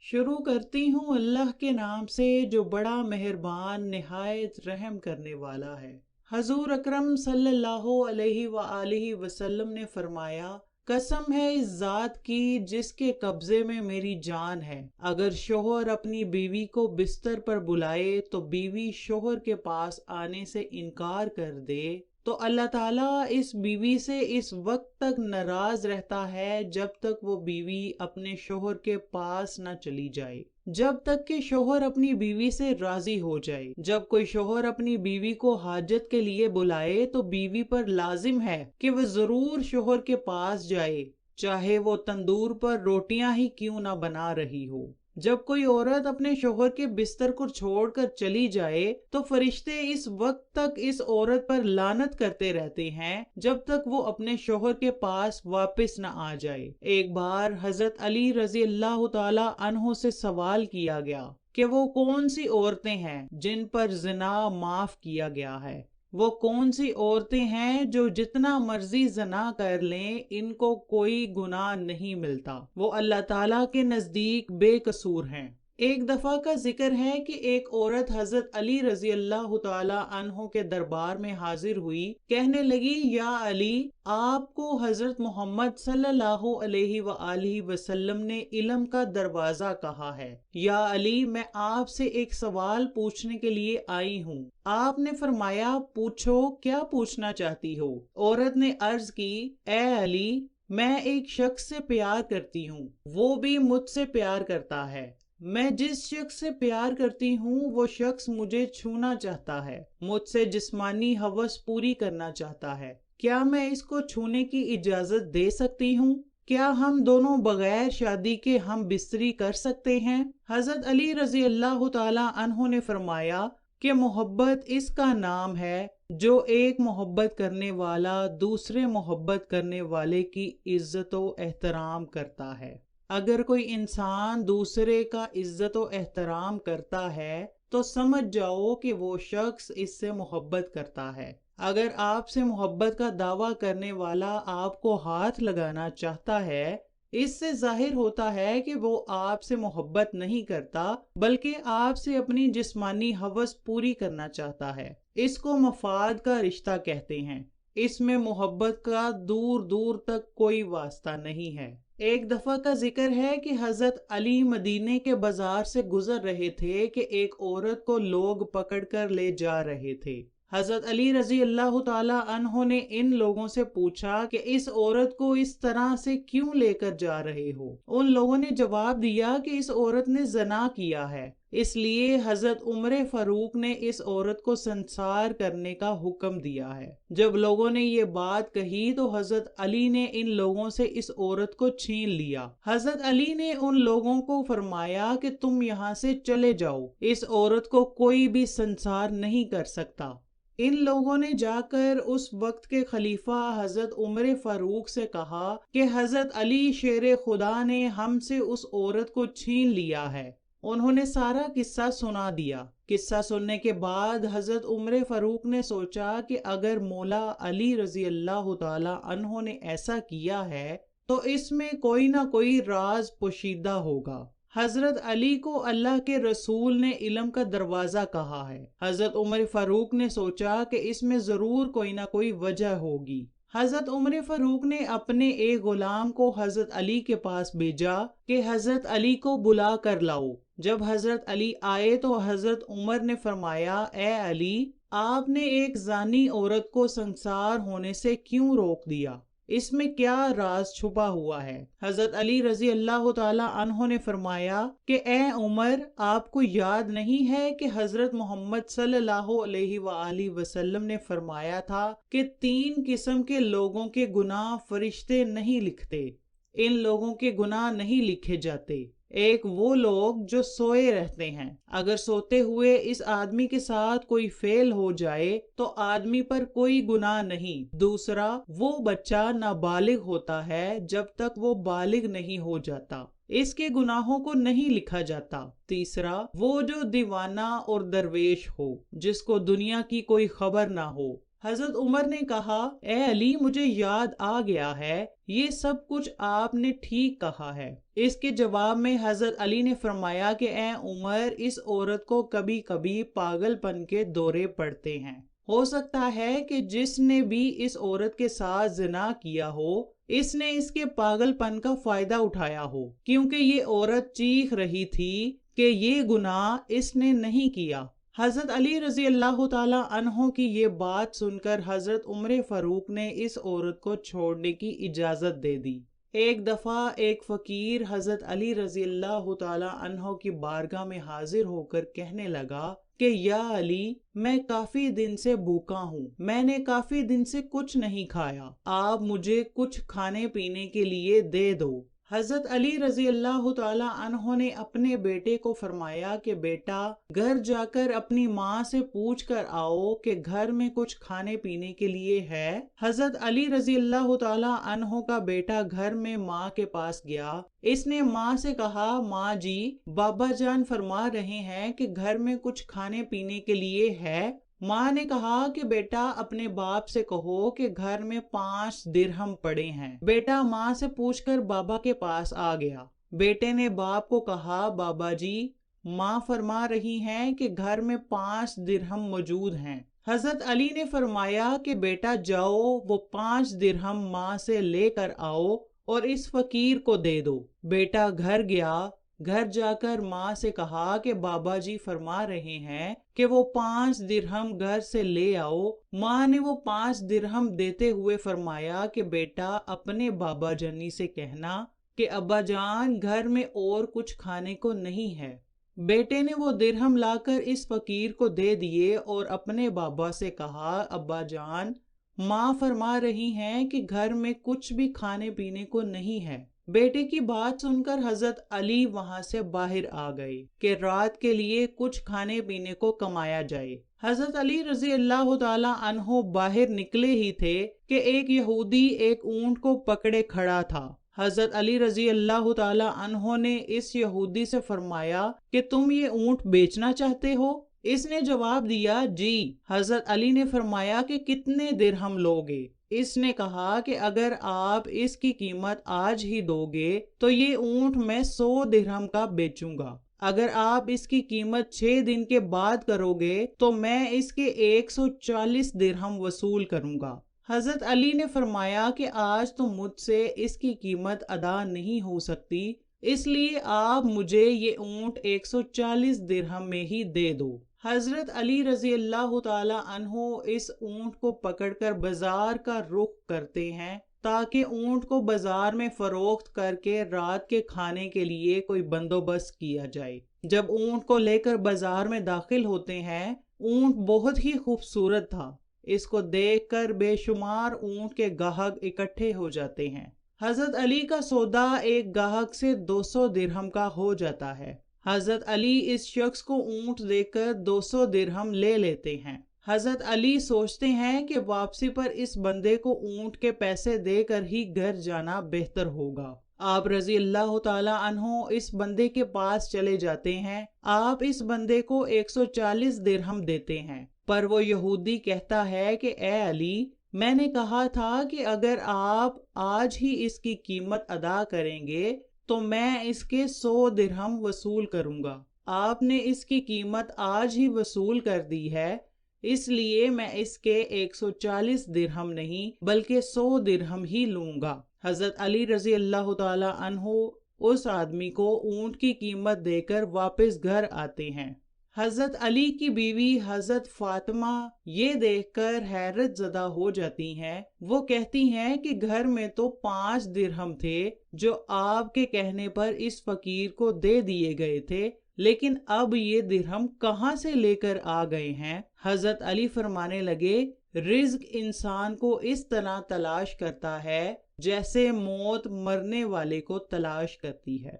شروع کرتی ہوں اللہ کے نام سے جو بڑا مہربان نہایت رحم کرنے والا ہے۔ حضور اکرم صلی اللہ علیہ وآلہ وسلم نے فرمایا، قسم ہے اس ذات کی جس کے قبضے میں میری جان ہے، اگر شوہر اپنی بیوی کو بستر پر بلائے تو بیوی شوہر کے پاس آنے سے انکار کر دے تو اللہ تعالیٰ اس بیوی سے اس وقت تک ناراض رہتا ہے جب تک وہ بیوی اپنے شوہر کے پاس نہ چلی جائے، جب تک کہ شوہر اپنی بیوی سے راضی ہو جائے۔ جب کوئی شوہر اپنی بیوی کو حاجت کے لیے بلائے تو بیوی پر لازم ہے کہ وہ ضرور شوہر کے پاس جائے، چاہے وہ تندور پر روٹیاں ہی کیوں نہ بنا رہی ہو۔ جب کوئی عورت اپنے شوہر کے بستر کو چھوڑ کر چلی جائے تو فرشتے اس وقت تک اس عورت پر لعنت کرتے رہتے ہیں جب تک وہ اپنے شوہر کے پاس واپس نہ آ جائے۔ ایک بار حضرت علی رضی اللہ تعالی عنہ سے سوال کیا گیا کہ وہ کون سی عورتیں ہیں جن پر زنا معاف کیا گیا ہے، وہ کون سی عورتیں ہیں جو جتنا مرضی زنا کر لیں ان کو کوئی گناہ نہیں ملتا، وہ اللہ تعالیٰ کے نزدیک بے قصور ہیں۔ ایک دفعہ کا ذکر ہے کہ ایک عورت حضرت علی رضی اللہ تعالی عنہ کے دربار میں حاضر ہوئی، کہنے لگی، یا علی، آپ کو حضرت محمد صلی اللہ علیہ وآلہ وسلم نے علم کا دروازہ کہا ہے۔ یا علی، میں آپ سے ایک سوال پوچھنے کے لیے آئی ہوں۔ آپ نے فرمایا، پوچھو، کیا پوچھنا چاہتی ہو؟ عورت نے عرض کی، اے علی، میں ایک شخص سے پیار کرتی ہوں، وہ بھی مجھ سے پیار کرتا ہے۔ میں جس شخص سے پیار کرتی ہوں وہ شخص مجھے چھونا چاہتا ہے، مجھ سے جسمانی ہوس پوری کرنا چاہتا ہے، کیا میں اس کو چھونے کی اجازت دے سکتی ہوں؟ کیا ہم دونوں بغیر شادی کے ہم بستری کر سکتے ہیں؟ حضرت علی رضی اللہ تعالی عنہ نے فرمایا کہ محبت اس کا نام ہے جو ایک محبت کرنے والا دوسرے محبت کرنے والے کی عزت و احترام کرتا ہے۔ اگر کوئی انسان دوسرے کا عزت و احترام کرتا ہے تو سمجھ جاؤ کہ وہ شخص اس سے محبت کرتا ہے۔ اگر آپ سے محبت کا دعویٰ کرنے والا آپ کو ہاتھ لگانا چاہتا ہے، اس سے ظاہر ہوتا ہے کہ وہ آپ سے محبت نہیں کرتا بلکہ آپ سے اپنی جسمانی ہوس پوری کرنا چاہتا ہے۔ اس کو مفاد کا رشتہ کہتے ہیں، اس میں محبت کا دور دور تک کوئی واسطہ نہیں ہے۔ ایک دفعہ کا ذکر ہے کہ حضرت علی مدینے کے بازار سے گزر رہے تھے کہ ایک عورت کو لوگ پکڑ کر لے جا رہے تھے۔ حضرت علی رضی اللہ تعالی عنہ نے ان لوگوں سے پوچھا کہ اس عورت کو اس طرح سے کیوں لے کر جا رہے ہو؟ ان لوگوں نے جواب دیا کہ اس عورت نے زنا کیا ہے، اس لیے حضرت عمر فاروق نے اس عورت کو سنسار کرنے کا حکم دیا ہے۔ جب لوگوں نے یہ بات کہی تو حضرت علی نے ان لوگوں سے اس عورت کو چھین لیا۔ حضرت علی نے ان لوگوں کو فرمایا کہ تم یہاں سے چلے جاؤ، اس عورت کو کوئی بھی سنسار نہیں کر سکتا۔ ان لوگوں نے جا کر اس وقت کے خلیفہ حضرت عمر فاروق سے کہا کہ حضرت علی شیر خدا نے ہم سے اس عورت کو چھین لیا ہے۔ انہوں نے سارا قصہ سنا دیا۔ قصہ سننے کے بعد حضرت عمر فاروق نے سوچا کہ اگر مولا علی رضی اللہ تعالی عنہ نے ایسا کیا ہے تو اس میں کوئی نہ کوئی راز پوشیدہ ہوگا۔ حضرت علی کو اللہ کے رسول نے علم کا دروازہ کہا ہے۔ حضرت عمر فاروق نے سوچا کہ اس میں ضرور کوئی نہ کوئی وجہ ہوگی۔ حضرت عمر فاروق نے اپنے ایک غلام کو حضرت علی کے پاس بھیجا کہ حضرت علی کو بلا کر لاؤ۔ جب حضرت علی آئے تو حضرت عمر نے فرمایا، اے علی، آپ نے ایک زانی عورت کو سنسار ہونے سے کیوں روک دیا؟ اس میں کیا راز چھپا ہوا ہے؟ حضرت علی رضی اللہ تعالی عنہ نے فرمایا کہ اے عمر، آپ کو یاد نہیں ہے کہ حضرت محمد صلی اللہ علیہ وآلہ وسلم نے فرمایا تھا کہ 3 قسم کے لوگوں کے گناہ فرشتے نہیں لکھتے، ان لوگوں کے گناہ نہیں لکھے جاتے۔ ایک وہ لوگ جو سوئے رہتے ہیں، اگر سوتے ہوئے اس آدمی کے ساتھ کوئی فعل ہو جائے تو آدمی پر کوئی گناہ نہیں۔ دوسرا، وہ بچہ نابالغ ہوتا ہے جب تک وہ بالغ نہیں ہو جاتا، اس کے گناہوں کو نہیں لکھا جاتا۔ تیسرا، وہ جو دیوانہ اور درویش ہو، جس کو دنیا کی کوئی خبر نہ ہو، حضرت عمر نے کہا اے علی مجھے یاد آ گیا ہے، یہ سب کچھ آپ نے ٹھیک کہا ہے۔ اس کے جواب میں حضرت علی نے فرمایا کہ اے عمر، اس عورت کو کبھی کبھی پاگل پن کے دورے پڑتے ہیں، ہو سکتا ہے کہ جس نے بھی اس عورت کے ساتھ زنا کیا ہو اس نے اس کے پاگل پن کا فائدہ اٹھایا ہو، کیونکہ یہ عورت چیخ رہی تھی کہ یہ گناہ اس نے نہیں کیا۔ حضرت علی رضی اللہ تعالی عنہ کی یہ بات سن کر حضرت عمر فاروق نے اس عورت کو چھوڑنے کی اجازت دے دی۔ ایک دفعہ ایک فقیر حضرت علی رضی اللہ تعالی عنہ کی بارگاہ میں حاضر ہو کر کہنے لگا کہ یا علی، میں کافی دن سے بھوکا ہوں، میں نے کافی دن سے کچھ نہیں کھایا، آپ مجھے کچھ کھانے پینے کے لیے دے دو۔ حضرت علی رضی اللہ تعالی عنہ نے اپنے بیٹے کو فرمایا کہ بیٹا، گھر جا کر اپنی ماں سے پوچھ کر آؤ کہ گھر میں کچھ کھانے پینے کے لیے ہے۔ حضرت علی رضی اللہ تعالی عنہ کا بیٹا گھر میں ماں کے پاس گیا۔ اس نے ماں سے کہا ماں جی، بابا جان فرما رہے ہیں کہ گھر میں کچھ کھانے پینے کے لیے ہے۔ ماں نے کہا کہ بیٹا اپنے باپ سے کہو کہ گھر میں 5 درہم پڑے ہیں۔ بیٹا ماں سے پوچھ کر بابا کے پاس آ گیا۔ بیٹے نے باپ کو کہا بابا جی، ماں فرما رہی ہیں کہ گھر میں 5 درہم موجود ہیں۔ حضرت علی نے فرمایا کہ بیٹا جاؤ، وہ 5 درہم ماں سے لے کر آؤ اور اس فقیر کو دے دو۔ بیٹا گھر گیا، گھر جا کر ماں سے کہا کہ بابا جی فرما رہے ہیں کہ وہ 5 درہم گھر سے لے آؤ۔ ماں نے وہ 5 درہم دیتے ہوئے فرمایا کہ بیٹا اپنے بابا جانی سے کہنا کہ ابا جان گھر میں اور کچھ کھانے کو نہیں ہے۔ بیٹے نے وہ درہم لا کر اس فقیر کو دے دیے اور اپنے بابا سے کہا ابا جان، ماں فرما رہی ہیں کہ گھر میں کچھ بھی کھانے پینے کو نہیں ہے۔ بیٹے کی بات سن کر حضرت علی وہاں سے باہر آ گئے کہ رات کے لیے کچھ کھانے پینے کو کمایا جائے۔ حضرت علی رضی اللہ تعالی عنہ باہر نکلے ہی تھے کہ ایک یہودی ایک اونٹ کو پکڑے کھڑا تھا۔ حضرت علی رضی اللہ تعالی عنہ نے اس یہودی سے فرمایا کہ تم یہ اونٹ بیچنا چاہتے ہو؟ اس نے جواب دیا جی۔ حضرت علی نے فرمایا کہ کتنے درہم لوگے؟ اس نے کہا کہ اگر آپ اس کی قیمت آج ہی دو گے تو یہ اونٹ میں 100 درہم کا بیچوں گا، اگر آپ اس کی قیمت 6 دن کے بعد کرو گے تو میں اس کے 140 درہم وصول کروں گا۔ حضرت علی نے فرمایا کہ آج تو مجھ سے اس کی قیمت ادا نہیں ہو سکتی، اس لیے آپ مجھے یہ اونٹ 140 درہم میں ہی دے دو۔ حضرت علی رضی اللہ تعالی عنہ اس اونٹ کو پکڑ کر بازار کا رخ کرتے ہیں تاکہ اونٹ کو بازار میں فروخت کر کے رات کے کھانے کے لیے کوئی بندوبست کیا جائے۔ جب اونٹ کو لے کر بازار میں داخل ہوتے ہیں، اونٹ بہت ہی خوبصورت تھا، اس کو دیکھ کر بے شمار اونٹ کے گاہک اکٹھے ہو جاتے ہیں۔ حضرت علی کا سودا ایک گاہک سے 200 درہم کا ہو جاتا ہے۔ حضرت علی اس شخص کو اونٹ دے کر 200 درہم لے لیتے ہیں۔ حضرت علی سوچتے ہیں کہ واپسی پر اس بندے کو اونٹ کے پیسے دے کر ہی گھر جانا بہتر ہوگا۔ آپ رضی اللہ تعالی عنہ اس بندے کے پاس چلے جاتے ہیں۔ آپ اس بندے کو 140 درہم دیتے ہیں، پر وہ یہودی کہتا ہے کہ اے علی، میں نے کہا تھا کہ اگر آپ آج ہی اس کی قیمت ادا کریں گے تو میں اس کے 100 درہم وصول کروں گا۔ آپ نے اس کی قیمت آج ہی وصول کر دی ہے، اس لیے میں اس کے 140 درہم نہیں بلکہ 100 درہم ہی لوں گا۔ حضرت علی رضی اللہ تعالی عنہ اس آدمی کو اونٹ کی قیمت دے کر واپس گھر آتے ہیں۔ حضرت علی کی بیوی حضرت فاطمہ یہ دیکھ کر حیرت زدہ ہو جاتی ہیں۔ وہ کہتی ہیں کہ گھر میں تو 5 درہم تھے جو آپ کے کہنے پر اس فقیر کو دے دیے گئے تھے، لیکن اب یہ درہم کہاں سے لے کر آ گئے ہیں؟ حضرت علی فرمانے لگے، رزق انسان کو اس طرح تلاش کرتا ہے جیسے موت مرنے والے کو تلاش کرتی ہے۔